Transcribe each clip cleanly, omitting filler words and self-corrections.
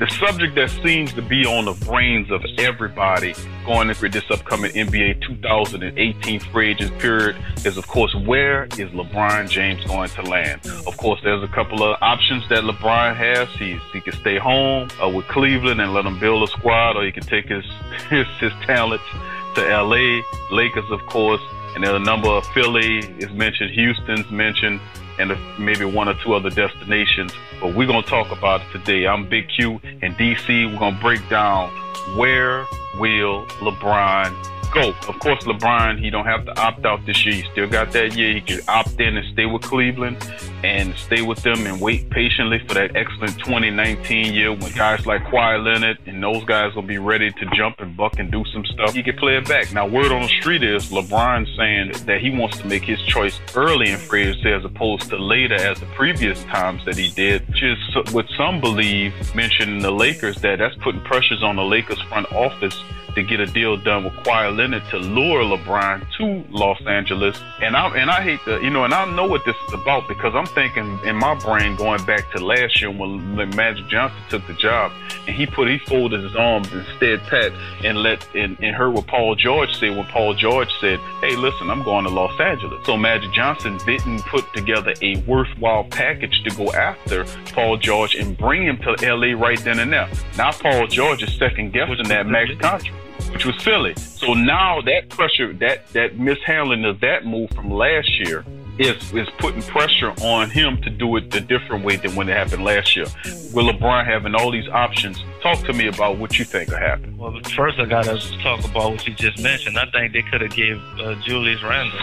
The subject that seems to be on the brains of everybody going into this upcoming NBA 2018 free agent period is, of course, where is LeBron James going to land? Of course, there's a couple of options that LeBron has. He can stay home with Cleveland and let him build a squad, or he can take his talents to LA, Lakers, of course, and there's a number of Philly is mentioned, Houston's mentioned, and maybe one or two other destinations. But we're going to talk about it today. I'm Big Q in DC. We're going to break down where will LeBron go. Of course, LeBron, he don't have to opt out this year. He still got that year. He can opt in and stay with Cleveland and stay with them and wait patiently for that excellent 2019 year when guys like Kawhi Leonard and those guys will be ready to jump and buck and do some stuff. He can play it back. Now, word on the street is LeBron saying that he wants to make his choice early in free agency as opposed to later as the previous times that he did, which is what some believe, mentioning the Lakers, that's putting pressures on the Lakers front office to get a deal done with Kawhi Leonard to lure LeBron to Los Angeles. And I hate to, and I know what this is about because I'm thinking in my brain going back to last year when Magic Johnson took the job and he folded his arms and stayed pat and heard what Paul George said when Paul George said, hey, listen, I'm going to Los Angeles. So Magic Johnson didn't put together a worthwhile package to go after Paul George and bring him to LA right then and there. Now Paul George is second guessing that max contract, which was Philly. So now that pressure, that mishandling of that move from last year is putting pressure on him to do it the different way than when it happened last year. With LeBron having all these options, talk to me about what you think will happen. Well, first I got to talk about what you just mentioned. I think they could have gave Julius Randle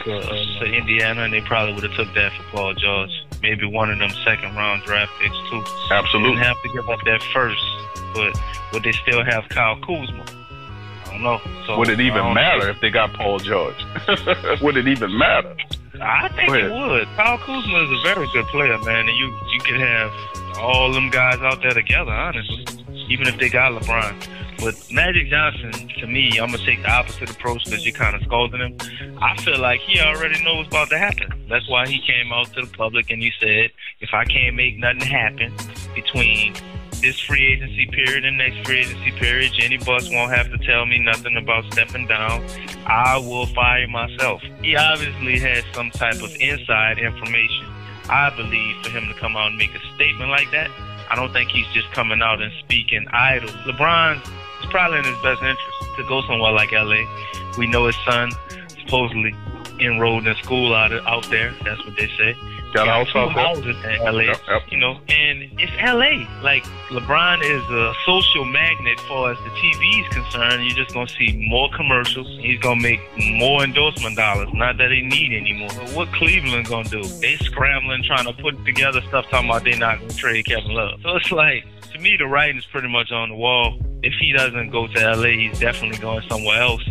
to Indiana, and they probably would have took that for Paul George. Maybe one of them second-round draft picks, too. Absolutely. They didn't have to give up that first, but would they still have Kyle Kuzma? I don't know. So, would it even matter if they got Paul George? Would it even matter? I think it would. Kyle Kuzma is a very good player, man, and you could have all them guys out there together, honestly, even if they got LeBron. But Magic Johnson, to me, I'm going to take the opposite approach because you're kind of scolding him. I feel like he already knows what's about to happen. That's why he came out to the public and he said, if I can't make nothing happen between this free agency period and next free agency period, Jenny Buss won't have to tell me nothing about stepping down. I will fire myself. He obviously has some type of inside information, I believe, for him to come out and make a statement like that. I don't think he's just coming out and speaking idle. LeBron is probably in his best interest to go somewhere like LA. We know his son supposedly enrolled in school out there. That's what they say. Got two houses in LA, yep. And it's LA. Like, LeBron is a social magnet for as the TV is concerned. You're just going to see more commercials. He's going to make more endorsement dollars. Not that they need anymore. But what Cleveland going to do? They scrambling, trying to put together stuff, talking about they're not going to trade Kevin Love. So it's like, to me, the writing's pretty much on the wall. If he doesn't go to LA, he's definitely going somewhere else.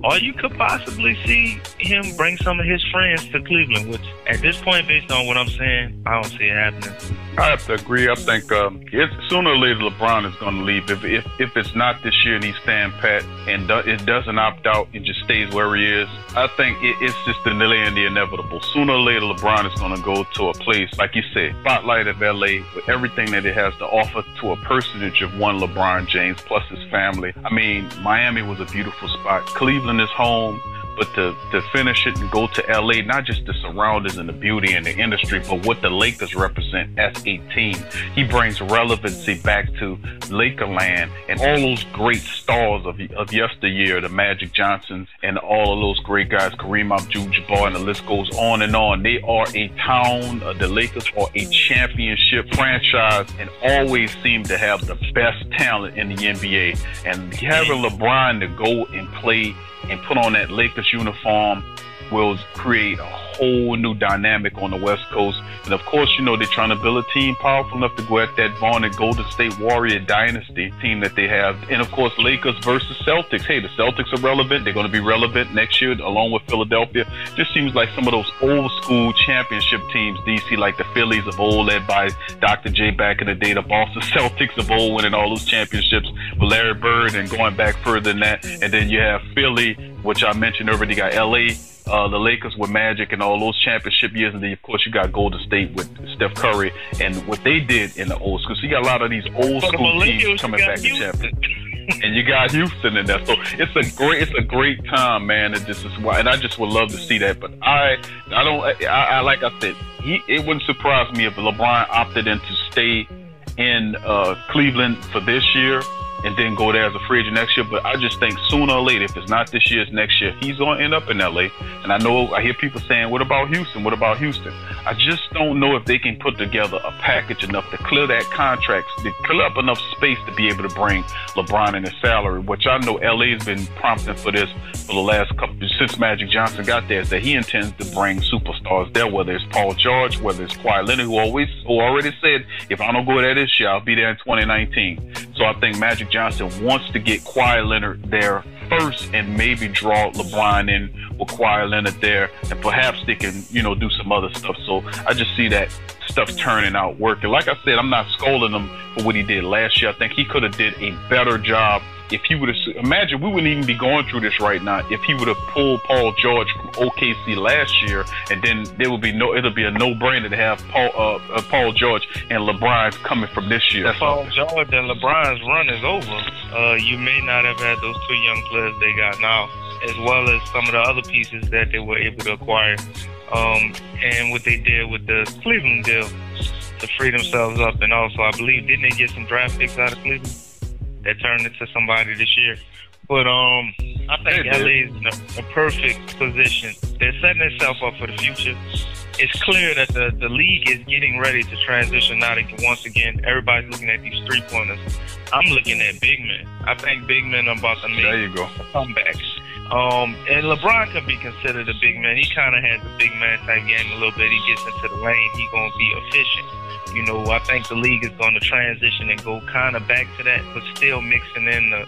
Or you could possibly see him bring some of his friends to Cleveland, which at this point, based on what I'm saying, I don't see it happening. I have to agree. I think sooner or later LeBron is going to leave. If it's not this year and he's staying pat and it doesn't opt out and just stays where he is, I think it's just the delay and the inevitable. Sooner or later LeBron is going to go to a place, like you said, spotlight of LA with everything that it has to offer to a personage of one LeBron James plus his family. I mean, Miami was a beautiful spot. Cleveland is home. But to finish it and go to LA, not just the surroundings and the beauty and the industry, but what the Lakers represent as a team. He brings relevancy back to Lakerland and all those great stars of yesteryear, the Magic Johnsons and all of those great guys, Kareem Abdul-Jabbar, and the list goes on and on. They are a town, the Lakers are a championship franchise and always seem to have the best talent in the NBA. And having LeBron to go and play and put on that Lakers uniform will create a whole new dynamic on the West Coast. And of course, they're trying to build a team powerful enough to go at that Vaughn and Golden State Warrior dynasty team that they have. And of course, Lakers versus Celtics. Hey, the Celtics are relevant. They're going to be relevant next year along with Philadelphia. Just seems like some of those old school championship teams, DC, like the Phillies of old, led by Dr. J back in the day, the Boston Celtics of old, winning all those championships with Larry Bird and going back further than that. And then you have Philly, which I mentioned already, got LA. the Lakers with Magic and all those championship years, and then of course you got Golden State with Steph Curry and what they did in the old school. So you got a lot of these old school teams coming back to champion. And you got Houston in there, so it's a great time, man. And this is why, and I just would love to see that. But I like I said, it wouldn't surprise me if LeBron opted in to stay in Cleveland for this year and then go there as a free agent next year. But I just think sooner or later, if it's not this year, it's next year, he's going to end up in LA. And I hear people saying, what about Houston? What about Houston? I just don't know if they can put together a package enough to clear that contract, to clear up enough space to be able to bring LeBron in his salary, which I know LA has been prompting for this for the last couple, since Magic Johnson got there, is that he intends to bring superstars there, whether it's Paul George, whether it's Kawhi Leonard, who already said, if I don't go there this year, I'll be there in 2019. So I think Magic Johnson wants to get Kawhi Leonard there first and maybe draw LeBron in with Kawhi Leonard there, and perhaps they can, do some other stuff. So I just see that stuff turning out working. Like I said, I'm not scolding him for what he did last year. I think he could have did a better job if he would have. Imagine we wouldn't even be going through this right now if he would have pulled Paul George from OKC last year, and then it'll be a no-brainer to have Paul George and LeBron coming from this year. Paul George and LeBron's run is over. You may not have had those two young players they got now, as well as some of the other pieces that they were able to acquire. And what they did with the Cleveland deal to free themselves up, and also I believe, didn't they get some draft picks out of Cleveland that turned into somebody this year? But I think LA is in a perfect position. They're setting themselves up for the future. It's clear that the league is getting ready to transition now. Once again, everybody's looking at these three-pointers. I'm looking at big men. I think big men are about to make comebacks. And LeBron can be considered a big man. He kind of has a big man type game a little bit. He gets into the lane. He's going to be efficient. I think the league is going to transition and go kind of back to that, but still mixing in the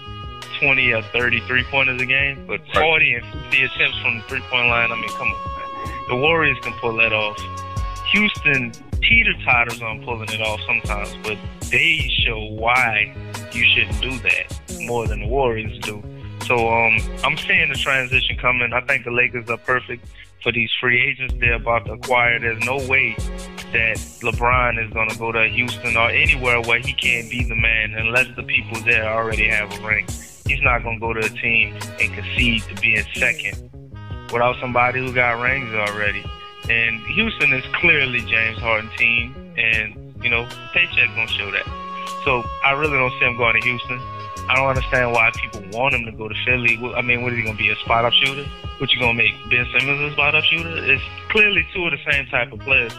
20 or 30 three-pointers a game. But 40 and 50 attempts from the three-point line, I mean, come on, man. The Warriors can pull that off. Houston teeter-totters on pulling it off sometimes, but they show why you shouldn't do that more than the Warriors do. So I'm seeing the transition coming. I think the Lakers are perfect for these free agents they're about to acquire. There's no way that LeBron is going to go to Houston or anywhere where he can't be the man unless the people there already have a ring. He's not going to go to a team and concede to being second without somebody who got rings already. And Houston is clearly James Harden's team, and, paycheck's going to show that. So I really don't see him going to Houston. I don't understand why people want him to go to Philly. I mean, what is he going to be, a spot-up shooter? What, you going to make Ben Simmons a spot-up shooter? It's clearly two of the same type of players.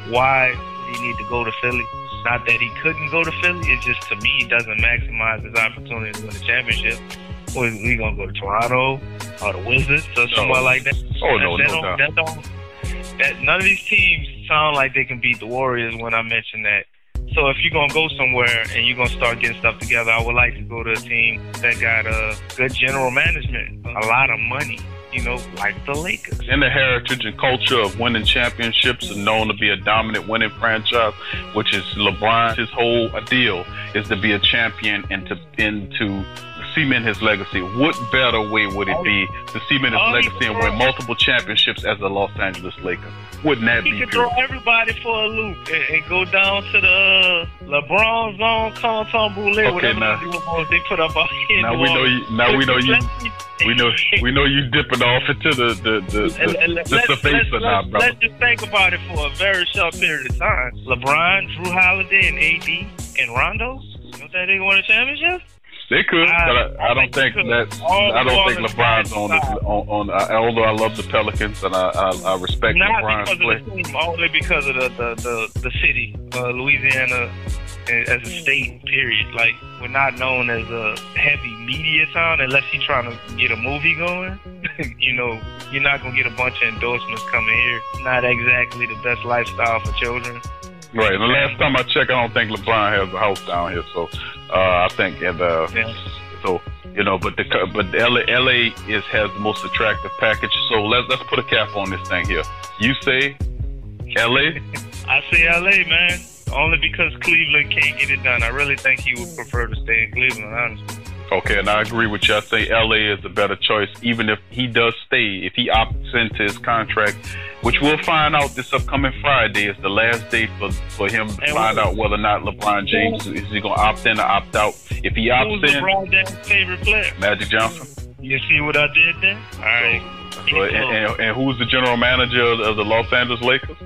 Why do he need to go to Philly? Not that he couldn't go to Philly. It's just, to me, it doesn't maximize his opportunity to win a championship. Or is he going to go to Toronto or the Wizards or somewhere like that? Oh, no, none of these teams sound like they can beat the Warriors when I mention that. So if you're going to go somewhere and you're going to start getting stuff together, I would like to go to a team that got good general management, a lot of money, like the Lakers. And the heritage and culture of winning championships and known to be a dominant winning franchise, which is LeBron. His whole deal is to be a champion and to cement his legacy. What better way would it be to cement his legacy and win multiple championships as the Los Angeles Lakers? Wouldn't that be He could throw everybody for a loop and go down to the LeBron zone, Contour whatever they put up out here. Now we know you dipping off into the face of now, brother. Let's just think about it for a very short period of time. LeBron, Drew Holiday, and AD and Rondo. You don't think they won a championship? They could, but I don't think LeBron's on this. Although I love the Pelicans and I respect LeBron's play. Only because of the city, Louisiana, as a state. Period. Like, we're not known as a heavy media town unless you're trying to get a movie going. You're not gonna get a bunch of endorsements coming here. Not exactly the best lifestyle for children. Right. And the last time I checked, I don't think LeBron has a house down here. So I think so. But LA has the most attractive package. So let's put a cap on this thing here. You say LA? I say LA, man. Only because Cleveland can't get it done. I really think he would prefer to stay in Cleveland, honestly. Okay, and I agree with you. I think LA is a better choice, even if he does stay. If he opts into his contract, which we'll find out this upcoming Friday, is the last day for him to find out whether or not LeBron James is he gonna opt in or opt out. If he opts in, LeBron James' favorite player? Magic Johnson. You see what I did there? All right. So, and who's the general manager of the Los Angeles Lakers?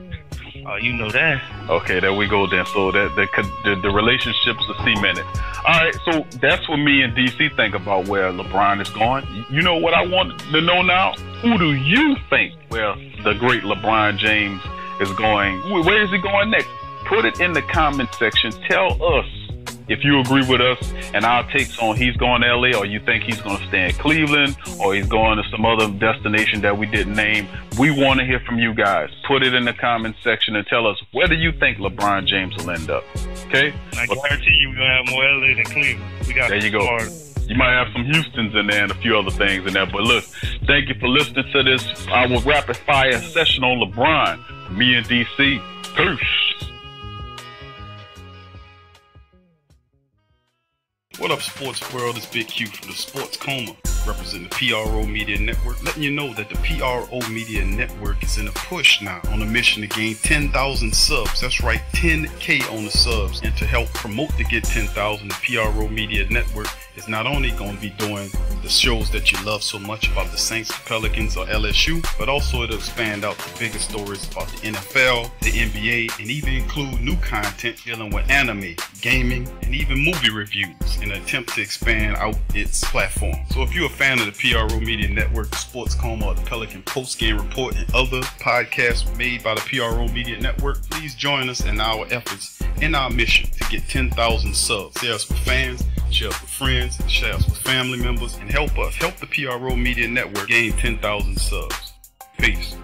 Oh, you know that. Okay, there we go then. So that the relationships are cemented. All right, so that's what me and DC think about where LeBron is going. You know what I want to know now? Who do you think where the great LeBron James is going? Where is he going next? Put it in the comment section. Tell us if you agree with us and our takes on he's going to LA, or you think he's going to stay in Cleveland, or he's going to some other destination that we didn't name. We want to hear from you guys. Put it in the comment section and tell us whether you think LeBron James will end up. Okay? I guarantee you we're going to have more LA than Cleveland. There you go. You might have some Houstons in there and a few other things in there. But look, thank you for listening to this, our rapid fire session on LeBron. Me and DC. Peace. What up, sports world? It's Big Q from the Sports Coma, representing the PRO Media Network, letting you know that the PRO Media Network is in a push now on a mission to gain 10,000 subs. That's right, 10K on the subs. And to help promote to get 10,000, the PRO Media Network is not only going to be doing the shows that you love so much about the Saints, the Pelicans, or LSU, but also it'll expand out to bigger stories about the NFL, the NBA, and even include new content dealing with anime, gaming, and even movie reviews in an attempt to expand out its platform. So if you're a fan of the PRO Media Network, the Sports Coma, or the Pelican Post Game Report, and other podcasts made by the PRO Media Network, please join us in our efforts in our mission to get 10,000 subs. Share us with fans, share us with friends, share us with family members, and help us help the PRO Media Network gain 10,000 subs. Peace.